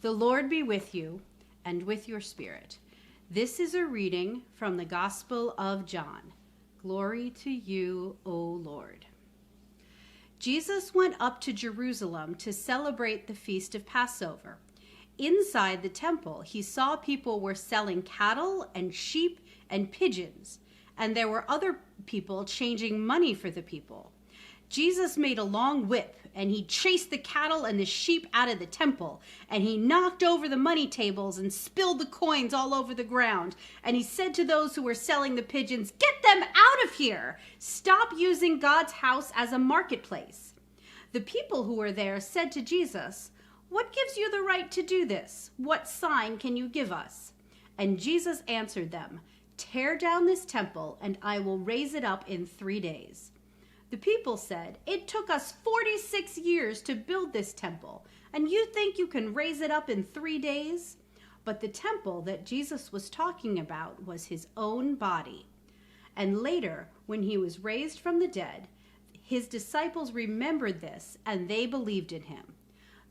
The Lord be with you and with your spirit. This is a reading from the Gospel of John. Glory to you, O Lord. Jesus went up to Jerusalem to celebrate the feast of Passover. Inside the temple, he saw people were selling cattle and sheep and pigeons, and there were other people changing money for the people. Jesus made a long whip, and he chased the cattle and the sheep out of the temple, and he knocked over the money tables and spilled the coins all over the ground. And he said to those who were selling the pigeons, "Get them out of here! Stop using God's house as a marketplace." The people who were there said to Jesus, "What gives you the right to do this? What sign can you give us?" And Jesus answered them, "Tear down this temple, and I will raise it up in 3 days." The people said, "It took us 46 years to build this temple, and you think you can raise it up in 3 days?" But the temple that Jesus was talking about was his own body. And later, when he was raised from the dead, his disciples remembered this, and they believed in him.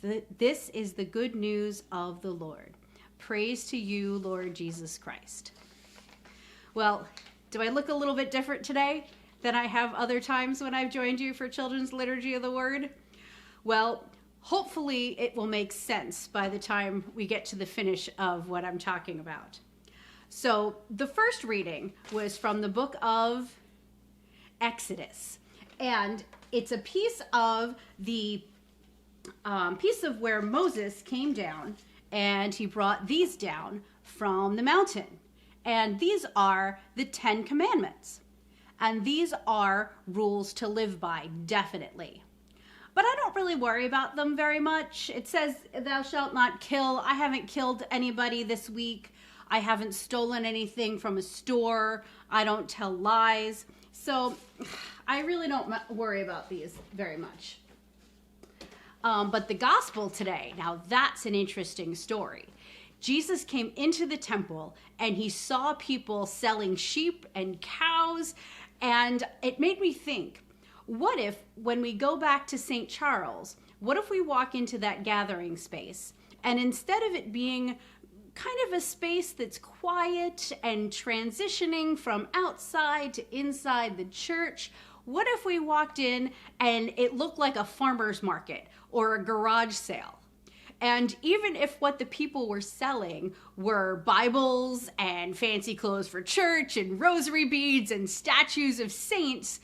This is the good news of the Lord. Praise to you, Lord Jesus Christ. Well, do I look a little bit different today than I have other times when I've joined you for Children's Liturgy of the Word? Well, hopefully it will make sense by the time we get to the finish of what I'm talking about. So the first reading was from the book of Exodus, and it's a piece of where Moses came down, and he brought these down from the mountain. And these are the 10 Commandments. And these are rules to live by, definitely. But I don't really worry about them very much. It says, "Thou shalt not kill." I haven't killed anybody this week. I haven't stolen anything from a store. I don't tell lies. So I really don't worry about these very much. But the gospel today, now that's an interesting story. Jesus came into the temple and he saw people selling sheep and cows, and it made me think, what if when we go back to St. Charles, what if we walk into that gathering space, and instead of it being kind of a space that's quiet and transitioning from outside to inside the church, what if we walked in and it looked like a farmer's market or a garage sale? And even if what the people were selling were Bibles and fancy clothes for church and rosary beads and statues of saints,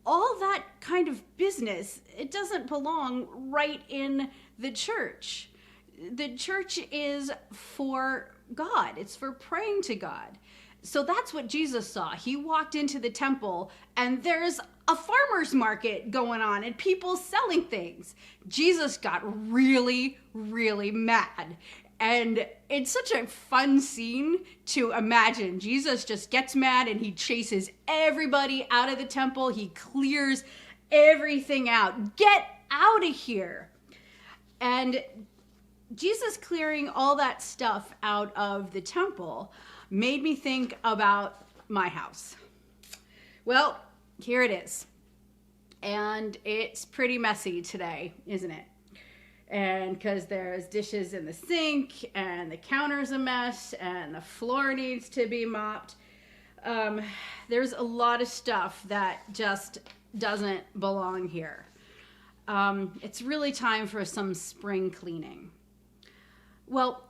all that kind of business, it doesn't belong right in the church. The church is for God. It's for praying to God. So that's what Jesus saw. He walked into the temple and there's a farmer's market going on and people selling things. Jesus got really, really mad. And it's such a fun scene to imagine. Jesus just gets mad and he chases everybody out of the temple. He clears everything out. Get out of here. And Jesus clearing all that stuff out of the temple made me think about my house. Well, here it is. And it's pretty messy today, isn't it? And because there's dishes in the sink, and the counter's a mess, and the floor needs to be mopped. There's a lot of stuff that just doesn't belong here. It's really time for some spring cleaning. Well,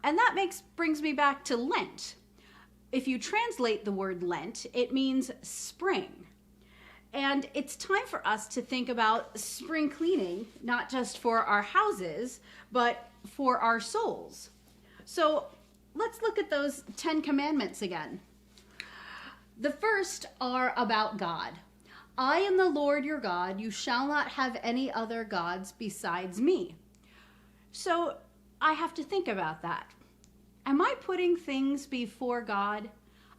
and that brings me back to Lent. If you translate the word Lent, it means spring. And it's time for us to think about spring cleaning, not just for our houses, but for our souls. So let's look at those 10 commandments again. The first are about God. "I am the Lord your God. You shall not have any other gods besides me." So I have to think about that. Am I putting things before God?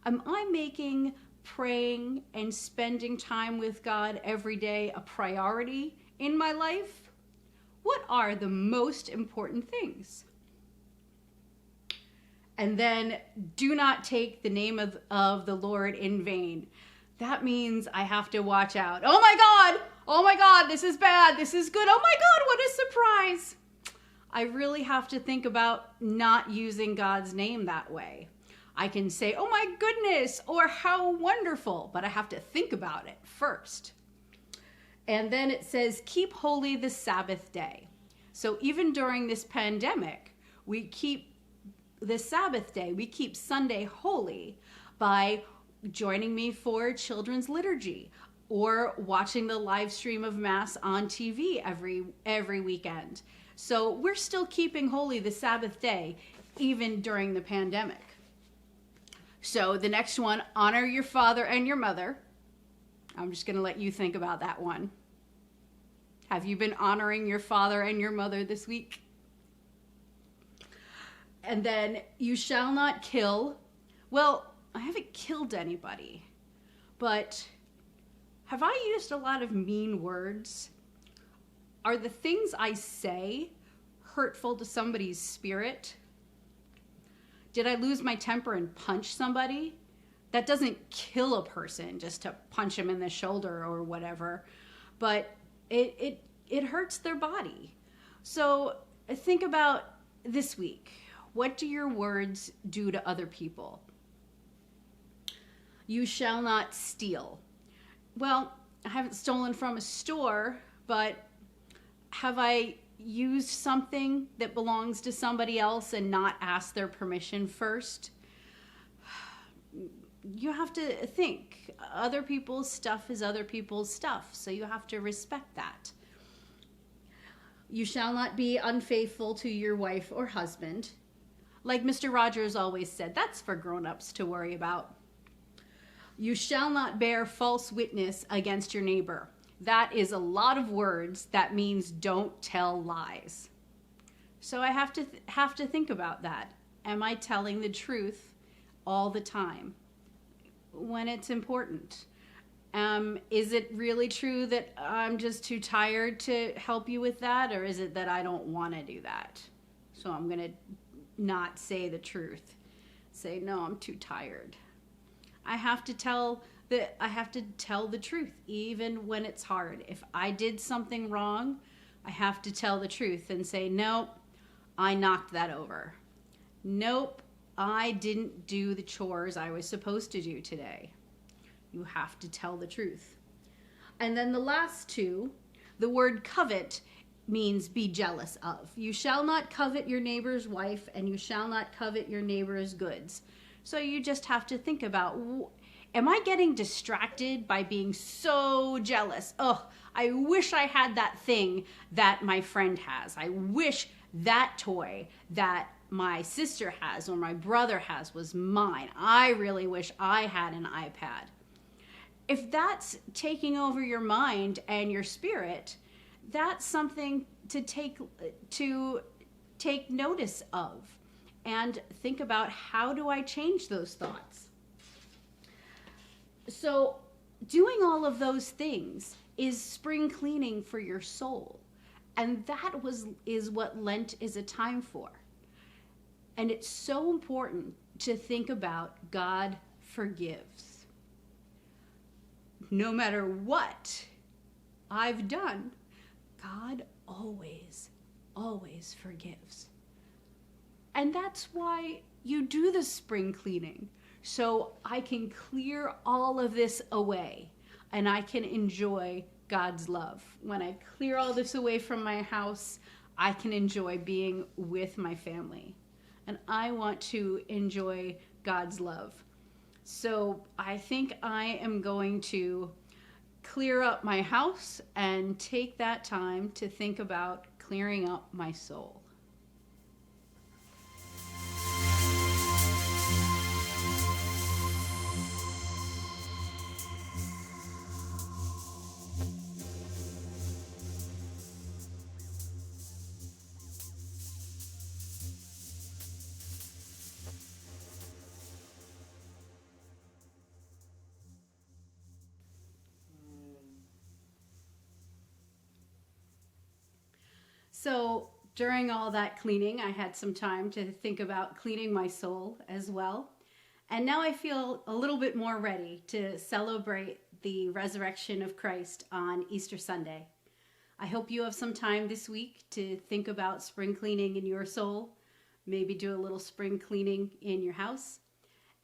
Am I making praying and spending time with God every day a priority in my life? What are the most important things? And then do not take the name of the Lord in vain. That means I have to watch out. Oh my God, this is bad, this is good. Oh my God, what a surprise. I really have to think about not using God's name that way. I can say, oh my goodness, or how wonderful, but I have to think about it first. And then it says, keep holy the Sabbath day. So even during this pandemic, we keep the Sabbath day, we keep Sunday holy by joining me for children's liturgy or watching the live stream of Mass on TV every weekend. So we're still keeping holy the Sabbath day, even during the pandemic. So the next one, honor your father and your mother. I'm just going to let you think about that one. Have you been honoring your father and your mother this week? And then, you shall not kill. Well, I haven't killed anybody, but have I used a lot of mean words? Are the things I say hurtful to somebody's spirit? Did I lose my temper and punch somebody? That doesn't kill a person just to punch them in the shoulder or whatever, but it hurts their body. So think about this week. What do your words do to other people? You shall not steal. Well, I haven't stolen from a store, but have I used something that belongs to somebody else and not asked their permission first? You have to think. Other people's stuff is other people's stuff, so you have to respect that. You shall not be unfaithful to your wife or husband. Like Mr. Rogers always said, that's for grown-ups to worry about. You shall not bear false witness against your neighbor. That is a lot of words. That means don't tell lies. So I have to think about that. Am I telling the truth all the time when it's important? Is it really true that I'm just too tired to help you with that? Or is it that I don't want to do that? So I'm going to not say the truth. Say, no, I'm too tired. I have to tell the truth, even when it's hard. If I did something wrong, I have to tell the truth and say, nope, I knocked that over. Nope, I didn't do the chores I was supposed to do today. You have to tell the truth. And then the last two, the word covet means be jealous of. You shall not covet your neighbor's wife, and you shall not covet your neighbor's goods. So you just have to think about, am I getting distracted by being so jealous? Oh, I wish I had that thing that my friend has. I wish that toy that my sister has or my brother has was mine. I really wish I had an iPad. If that's taking over your mind and your spirit, that's something to take notice of and think about, how do I change those thoughts? So doing all of those things is spring cleaning for your soul. And that is what Lent is a time for. And it's so important to think about God forgives. No matter what I've done, God always forgives. And that's why you do the spring cleaning. So I can clear all of this away and I can enjoy God's love. When I clear all this away from my house, I can enjoy being with my family. And I want to enjoy God's love. So I think I am going to clear up my house and take that time to think about clearing up my soul. So during all that cleaning, I had some time to think about cleaning my soul as well. And now I feel a little bit more ready to celebrate the resurrection of Christ on Easter Sunday. I hope you have some time this week to think about spring cleaning in your soul. Maybe do a little spring cleaning in your house.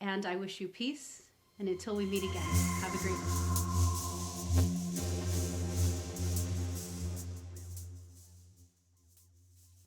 And I wish you peace. And until we meet again, have a great one.